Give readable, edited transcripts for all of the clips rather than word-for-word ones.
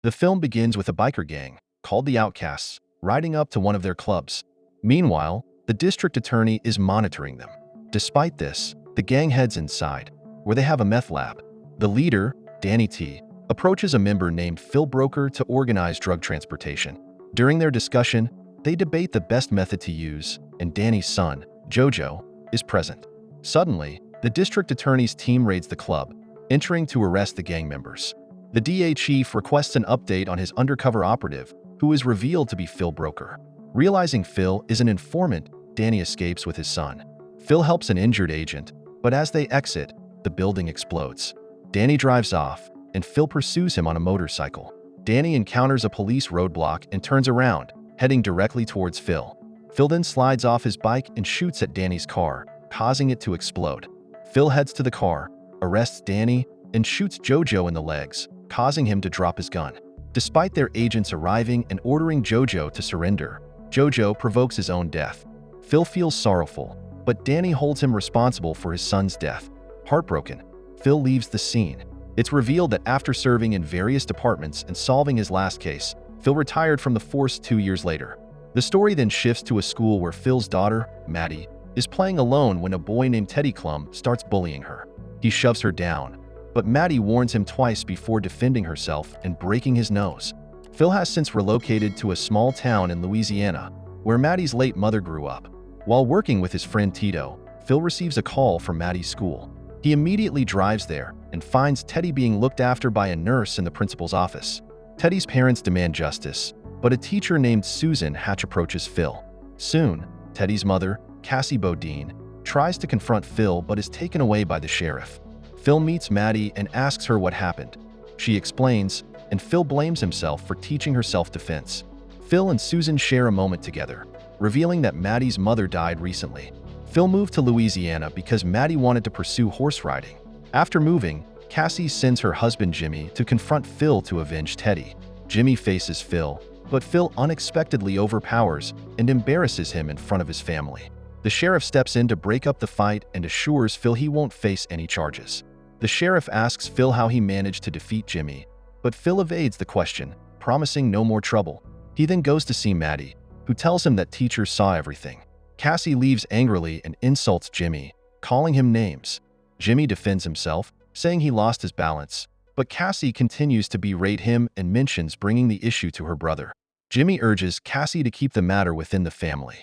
The film begins with a biker gang, called the Outcasts, riding up to one of their clubs. Meanwhile, the district attorney is monitoring them. Despite this, the gang heads inside, where they have a meth lab. The leader, Danny T., approaches a member named Phil Broker to organize drug transportation. During their discussion, they debate the best method to use, and Danny's son, Jojo, is present. Suddenly, the district attorney's team raids the club, entering to arrest the gang members. The DA chief requests an update on his undercover operative, who is revealed to be Phil Broker. Realizing Phil is an informant, Danny escapes with his son. Phil helps an injured agent, but as they exit, the building explodes. Danny drives off, and Phil pursues him on a motorcycle. Danny encounters a police roadblock and turns around, heading directly towards Phil. Phil then slides off his bike and shoots at Danny's car, causing it to explode. Phil heads to the car, arrests Danny, and shoots Jojo in the legs, causing him to drop his gun. Despite their agents arriving and ordering Jojo to surrender, Jojo provokes his own death. Phil feels sorrowful, but Danny holds him responsible for his son's death. Heartbroken, Phil leaves the scene. It's revealed that after serving in various departments and solving his last case, Phil retired from the force 2 years later. The story then shifts to a school where Phil's daughter, Maddie, is playing alone when a boy named Teddy Klum starts bullying her. He shoves her down, but Maddie warns him twice before defending herself and breaking his nose. Phil has since relocated to a small town in Louisiana, where Maddie's late mother grew up. While working with his friend Tito, Phil receives a call from Maddie's school. He immediately drives there and finds Teddy being looked after by a nurse in the principal's office. Teddy's parents demand justice, but a teacher named Susan Hatch approaches Phil. Soon, Teddy's mother, Cassie Bodine, tries to confront Phil but is taken away by the sheriff. Phil meets Maddie and asks her what happened. She explains, and Phil blames himself for teaching her self-defense. Phil and Susan share a moment together, revealing that Maddie's mother died recently. Phil moved to Louisiana because Maddie wanted to pursue horse riding. After moving, Cassie sends her husband Jimmy to confront Phil to avenge Teddy. Jimmy faces Phil, but Phil unexpectedly overpowers and embarrasses him in front of his family. The sheriff steps in to break up the fight and assures Phil he won't face any charges. The sheriff asks Phil how he managed to defeat Jimmy, but Phil evades the question, promising no more trouble. He then goes to see Maddie, who tells him that teachers saw everything. Cassie leaves angrily and insults Jimmy, calling him names. Jimmy defends himself, saying he lost his balance, but Cassie continues to berate him and mentions bringing the issue to her brother. Jimmy urges Cassie to keep the matter within the family.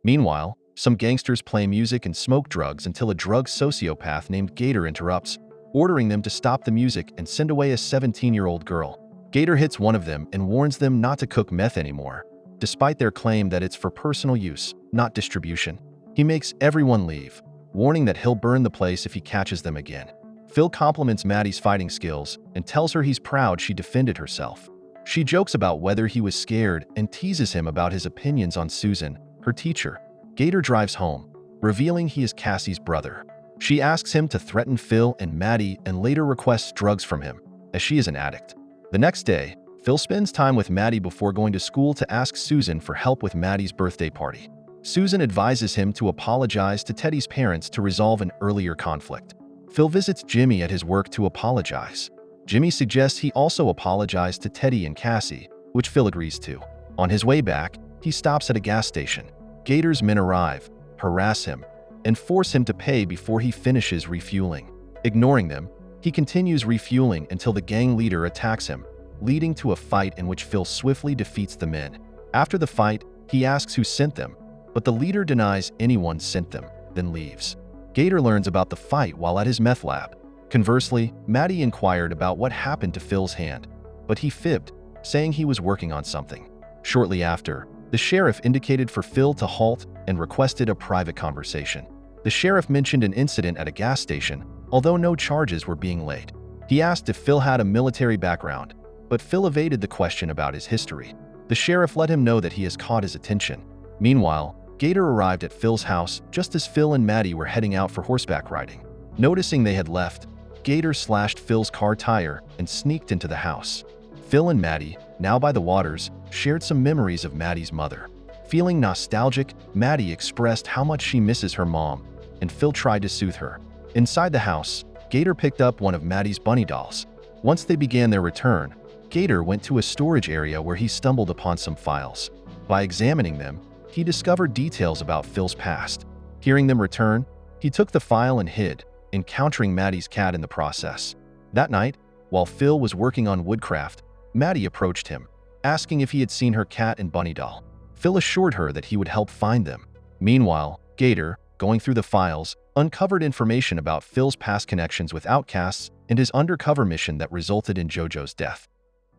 Meanwhile, some gangsters play music and smoke drugs until a drug sociopath named Gator interrupts, ordering them to stop the music and send away a 17-year-old girl. Gator hits one of them and warns them not to cook meth anymore, despite their claim that it's for personal use, not distribution. He makes everyone leave, warning that he'll burn the place if he catches them again. Phil compliments Maddie's fighting skills and tells her he's proud she defended herself. She jokes about whether he was scared and teases him about his opinions on Susan, her teacher. Gator drives home, revealing he is Cassie's brother. She asks him to threaten Phil and Maddie and later requests drugs from him, as she is an addict. The next day, Phil spends time with Maddie before going to school to ask Susan for help with Maddie's birthday party. Susan advises him to apologize to Teddy's parents to resolve an earlier conflict. Phil visits Jimmy at his work to apologize. Jimmy suggests he also apologize to Teddy and Cassie, which Phil agrees to. On his way back, he stops at a gas station. Gator's men arrive, harass him, and force him to pay before he finishes refueling. Ignoring them, he continues refueling until the gang leader attacks him, leading to a fight in which Phil swiftly defeats the men. After the fight, he asks who sent them, but the leader denies anyone sent them, then leaves. Gator learns about the fight while at his meth lab. Conversely, Maddie inquired about what happened to Phil's hand, but he fibbed, saying he was working on something. Shortly after, the sheriff indicated for Phil to halt and requested a private conversation. The sheriff mentioned an incident at a gas station, although no charges were being laid. He asked if Phil had a military background, but Phil evaded the question about his history. The sheriff let him know that he has caught his attention. Meanwhile, Gator arrived at Phil's house just as Phil and Maddie were heading out for horseback riding. Noticing they had left, Gator slashed Phil's car tire and sneaked into the house. Phil and Maddie, now by the waters, shared some memories of Maddie's mother. Feeling nostalgic, Maddie expressed how much she misses her mom, and Phil tried to soothe her. Inside the house, Gator picked up one of Maddie's bunny dolls. Once they began their return, Gator went to a storage area where he stumbled upon some files. By examining them, he discovered details about Phil's past. Hearing them return, he took the file and hid, encountering Maddie's cat in the process. That night, while Phil was working on woodcraft, Maddie approached him, asking if he had seen her cat and bunny doll. Phil assured her that he would help find them. Meanwhile, Gator, going through the files, uncovered information about Phil's past connections with outcasts and his undercover mission that resulted in JoJo's death.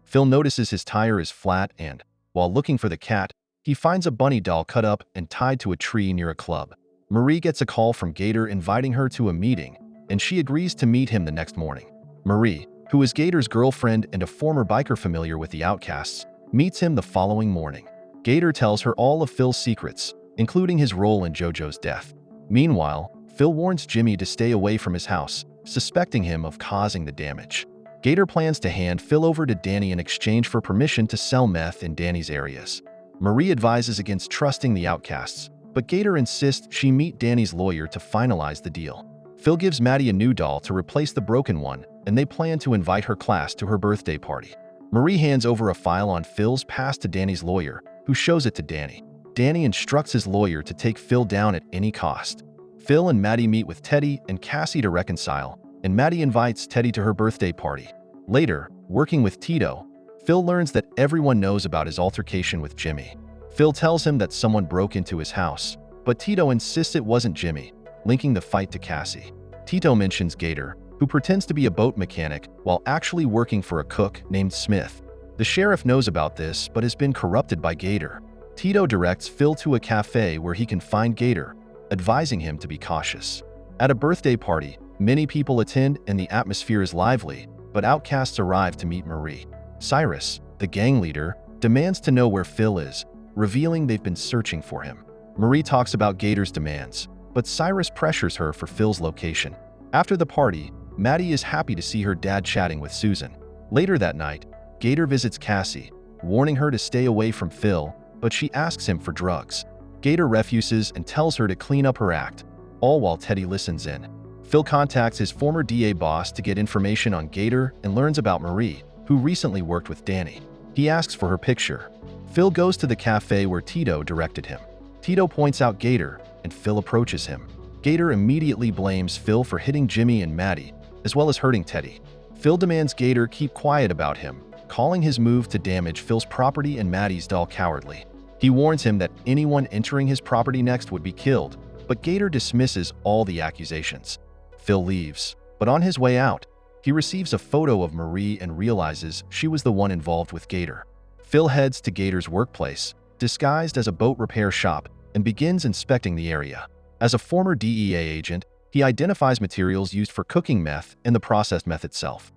Phil notices his tire is flat and, while looking for the cat, he finds a bunny doll cut up and tied to a tree near a club. Marie gets a call from Gator inviting her to a meeting, and she agrees to meet him the next morning. Marie, who is Gator's girlfriend and a former biker familiar with the outcasts, meets him the following morning. Gator tells her all of Phil's secrets, including his role in JoJo's death. Meanwhile, Phil warns Jimmy to stay away from his house, suspecting him of causing the damage. Gator plans to hand Phil over to Danny in exchange for permission to sell meth in Danny's areas. Marie advises against trusting the outcasts, but Gator insists she meet Danny's lawyer to finalize the deal. Phil gives Maddie a new doll to replace the broken one, and they plan to invite her class to her birthday party. Marie hands over a file on Phil's past to Danny's lawyer, who shows it to Danny. Danny instructs his lawyer to take Phil down at any cost. Phil and Maddie meet with Teddy and Cassie to reconcile, and Maddie invites Teddy to her birthday party. Later, working with Tito, Phil learns that everyone knows about his altercation with Jimmy. Phil tells him that someone broke into his house, but Tito insists it wasn't Jimmy, linking the fight to Cassie. Tito mentions Gator, who pretends to be a boat mechanic while actually working for a cook named Smith. The sheriff knows about this but has been corrupted by Gator. Tito directs Phil to a cafe where he can find Gator, advising him to be cautious. At a birthday party, many people attend and the atmosphere is lively, but outcasts arrive to meet Marie. Cyrus, the gang leader, demands to know where Phil is, revealing they've been searching for him. Marie talks about Gator's demands, but Cyrus pressures her for Phil's location. After the party, Maddie is happy to see her dad chatting with Susan. Later that night, Gator visits Cassie, warning her to stay away from Phil, but she asks him for drugs. Gator refuses and tells her to clean up her act, all while Teddy listens in. Phil contacts his former DA boss to get information on Gator and learns about Marie, who recently worked with Danny. He asks for her picture. Phil goes to the cafe where Tito directed him. Tito points out Gator, and Phil approaches him. Gator immediately blames Phil for hitting Jimmy and Maddie, as well as hurting Teddy. Phil demands Gator keep quiet about him, calling his move to damage Phil's property and Maddie's doll cowardly. He warns him that anyone entering his property next would be killed, but Gator dismisses all the accusations. Phil leaves, but on his way out, he receives a photo of Marie and realizes she was the one involved with Gator. Phil heads to Gator's workplace, disguised as a boat repair shop, and begins inspecting the area. As a former DEA agent, he identifies materials used for cooking meth and the processed meth itself.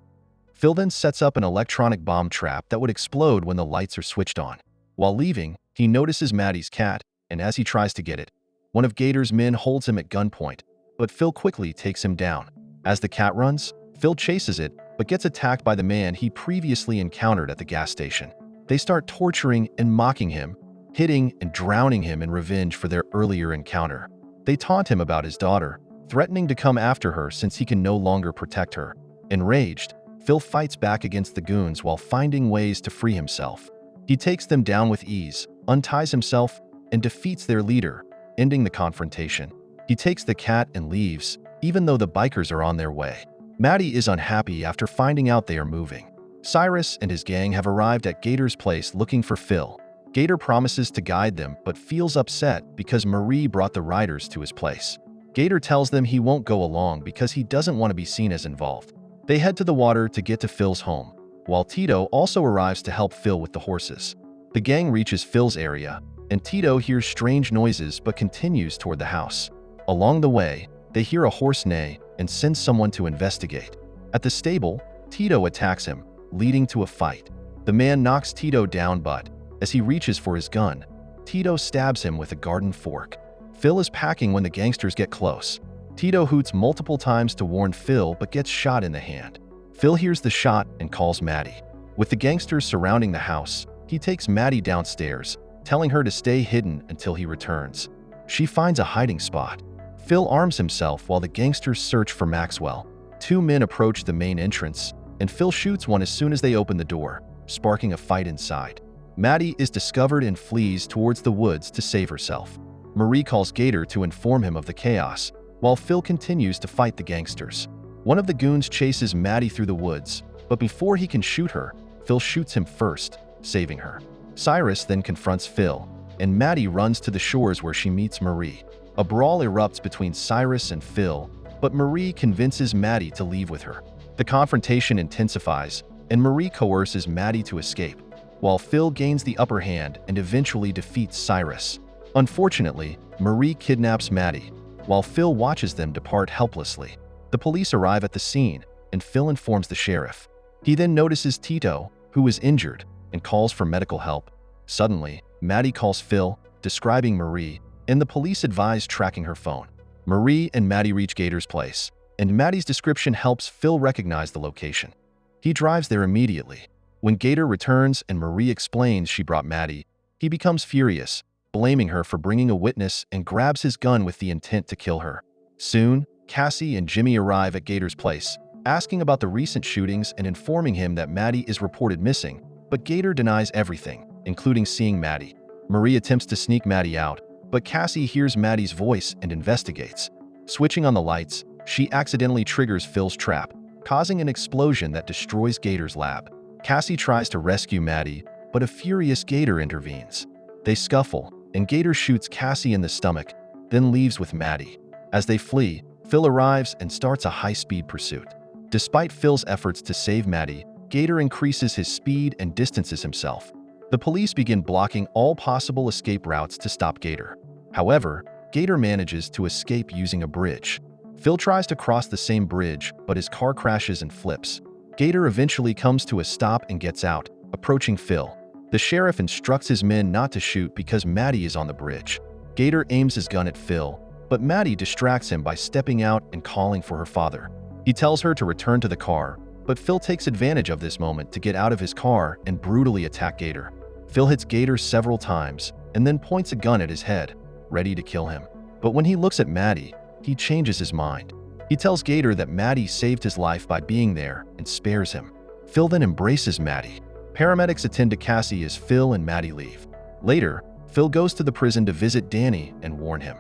Phil then sets up an electronic bomb trap that would explode when the lights are switched on. While leaving, he notices Maddie's cat, and as he tries to get it, one of Gator's men holds him at gunpoint, but Phil quickly takes him down. As the cat runs, Phil chases it, but gets attacked by the man he previously encountered at the gas station. They start torturing and mocking him, hitting and drowning him in revenge for their earlier encounter. They taunt him about his daughter, threatening to come after her since he can no longer protect her. Enraged, Phil fights back against the goons while finding ways to free himself. He takes them down with ease, unties himself, and defeats their leader, ending the confrontation. He takes the cat and leaves, even though the bikers are on their way. Maddie is unhappy after finding out they are moving. Cyrus and his gang have arrived at Gator's place looking for Phil. Gator promises to guide them but feels upset because Marie brought the riders to his place. Gator tells them he won't go along because he doesn't want to be seen as involved. They head to the water to get to Phil's home, while Tito also arrives to help Phil with the horses. The gang reaches Phil's area, and Tito hears strange noises but continues toward the house. Along the way, they hear a horse neigh and send someone to investigate. At the stable, Tito attacks him, leading to a fight. The man knocks Tito down but, as he reaches for his gun, Tito stabs him with a garden fork. Phil is packing when the gangsters get close. Tito hoots multiple times to warn Phil but gets shot in the hand. Phil hears the shot and calls Maddie. With the gangsters surrounding the house, he takes Maddie downstairs, telling her to stay hidden until he returns. She finds a hiding spot. Phil arms himself while the gangsters search for Maxwell. Two men approach the main entrance, and Phil shoots one as soon as they open the door, sparking a fight inside. Maddie is discovered and flees towards the woods to save herself. Marie calls Gator to inform him of the chaos, while Phil continues to fight the gangsters. One of the goons chases Maddie through the woods, but before he can shoot her, Phil shoots him first, saving her. Cyrus then confronts Phil, and Maddie runs to the shores where she meets Marie. A brawl erupts between Cyrus and Phil, but Marie convinces Maddie to leave with her. The confrontation intensifies, and Marie coerces Maddie to escape, while Phil gains the upper hand and eventually defeats Cyrus. Unfortunately, Marie kidnaps Maddie, while Phil watches them depart helplessly. The police arrive at the scene, and Phil informs the sheriff. He then notices Tito, who is injured, and calls for medical help. Suddenly, Maddie calls Phil, describing Marie, and the police advise tracking her phone. Marie and Maddie reach Gator's place, and Maddie's description helps Phil recognize the location. He drives there immediately. When Gator returns and Marie explains she brought Maddie, he becomes furious, blaming her for bringing a witness and grabs his gun with the intent to kill her. Soon, Cassie and Jimmy arrive at Gator's place, asking about the recent shootings and informing him that Maddie is reported missing, but Gator denies everything, including seeing Maddie. Marie attempts to sneak Maddie out, but Cassie hears Maddie's voice and investigates. Switching on the lights, she accidentally triggers Phil's trap, causing an explosion that destroys Gator's lab. Cassie tries to rescue Maddie, but a furious Gator intervenes. They scuffle, and Gator shoots Cassie in the stomach, then leaves with Maddie. As they flee, Phil arrives and starts a high-speed pursuit. Despite Phil's efforts to save Maddie, Gator increases his speed and distances himself. The police begin blocking all possible escape routes to stop Gator. However, Gator manages to escape using a bridge. Phil tries to cross the same bridge, but his car crashes and flips. Gator eventually comes to a stop and gets out, approaching Phil. The sheriff instructs his men not to shoot because Maddie is on the bridge. Gator aims his gun at Phil, but Maddie distracts him by stepping out and calling for her father. He tells her to return to the car, but Phil takes advantage of this moment to get out of his car and brutally attack Gator. Phil hits Gator several times and then points a gun at his head, ready to kill him. But when he looks at Maddie, he changes his mind. He tells Gator that Maddie saved his life by being there and spares him. Phil then embraces Maddie. Paramedics attend to Cassie as Phil and Maddie leave. Later, Phil goes to the prison to visit Danny and warn him.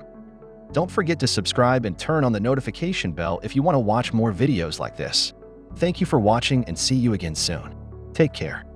Don't forget to subscribe and turn on the notification bell if you want to watch more videos like this. Thank you for watching and see you again soon. Take care.